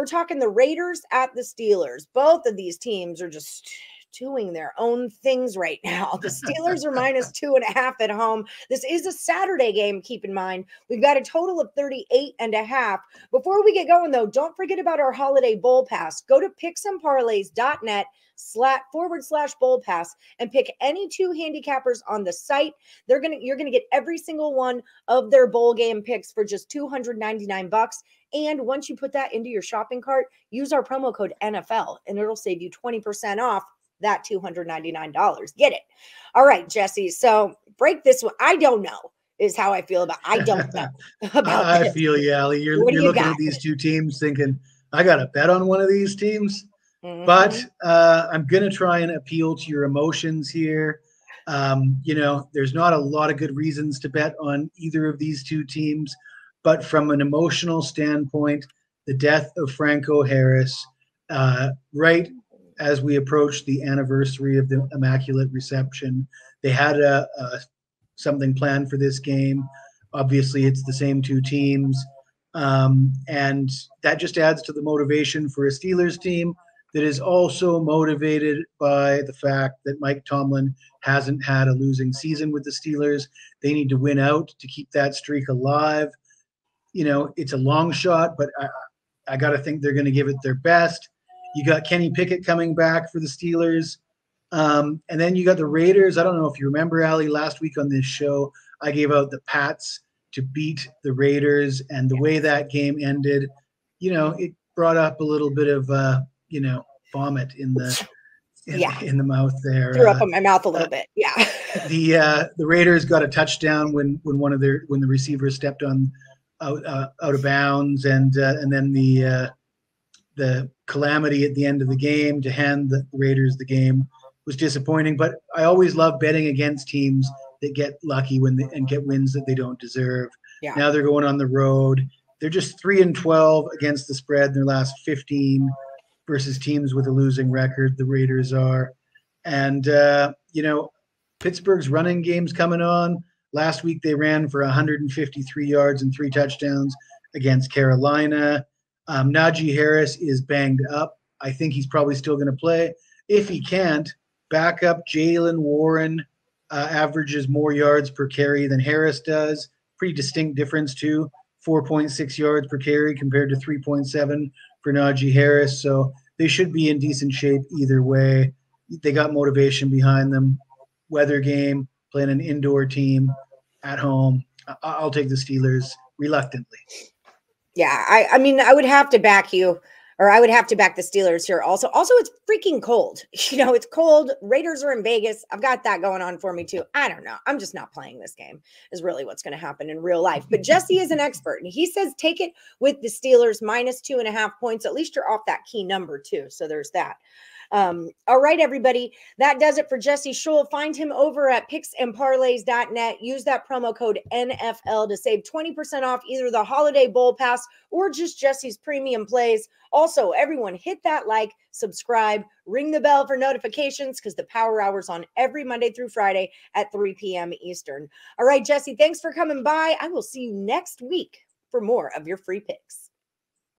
We're talking the Raiders at the Steelers. Both of these teams are just doing their own things right now. The Steelers are -2.5 at home. This is a Saturday game, keep in mind. We've got a total of 38.5. Before we get going, though, don't forget about our holiday bowl pass. Go to picksandparlays.net/bowl pass and pick any two handicappers on the site. You're gonna get every single one of their bowl game picks for just $299. And once you put that into your shopping cart, use our promo code NFL and it'll save you 20% off that $299. Get it. All right, Jesse. So break this one. I don't know is how I feel about. I don't know about I this. feel you, Allie. You're looking at these two teams thinking, I got to bet on one of these teams. Mm-hmm. But I'm going to try and appeal to your emotions here. There's not a lot of good reasons to bet on either of these two teams. But from an emotional standpoint, the death of Franco Harris, right as we approach the anniversary of the Immaculate Reception, they had something planned for this game. Obviously, it's the same two teams. And that just adds to the motivation for a Steelers team that is also motivated by the fact that Mike Tomlin hasn't had a losing season with the Steelers. They need to win out to keep that streak alive. It's a long shot, but I got to think they're going to give it their best. You got Kenny Pickett coming back for the Steelers. And then you got the Raiders. I don't know if you remember, Allie, last week on this show, I gave out the Pats to beat the Raiders. And the way that game ended, it brought up a little bit of, vomit in the mouth there. Threw up in my mouth a little bit. Yeah. The Raiders got a touchdown when the receiver stepped on out of bounds, and then the calamity at the end of the game to hand the Raiders the game was disappointing. But I always love betting against teams that get lucky and get wins that they don't deserve. Yeah. Now they're going on the road. They're just 3-12 against the spread in their last 15 versus teams with a losing record. The Raiders are, and Pittsburgh's running game's coming on. Last week they ran for 153 yards and 3 touchdowns against Carolina. Najee Harris is banged up. I think he's probably still going to play. If he can't, backup Jaylen Warren averages more yards per carry than Harris does. Pretty distinct difference too. 4.6 yards per carry compared to 3.7 for Najee Harris. So they should be in decent shape either way. They got motivation behind them. Weather game, playing an indoor team at home. I'll take the Steelers reluctantly. Yeah, I mean, I would have to back you, or I would have to back the Steelers here also. Also, it's freaking cold. It's cold. Raiders are in Vegas. I've got that going on for me too. I don't know. I'm just not playing this game is really what's going to happen in real life. But Jesse is an expert, and he says take it with the Steelers -2.5 points. At least you're off that key number too. So there's that. All right, everybody. That does it for Jesse Schule. Find him over at picksandparlays.net. Use that promo code NFL to save 20% off either the holiday bowl pass or just Jesse's premium plays. Also, everyone hit that like, subscribe, ring the bell for notifications because the power hour's on every Monday through Friday at 3 p.m. Eastern. All right, Jesse, thanks for coming by. I will see you next week for more of your free picks.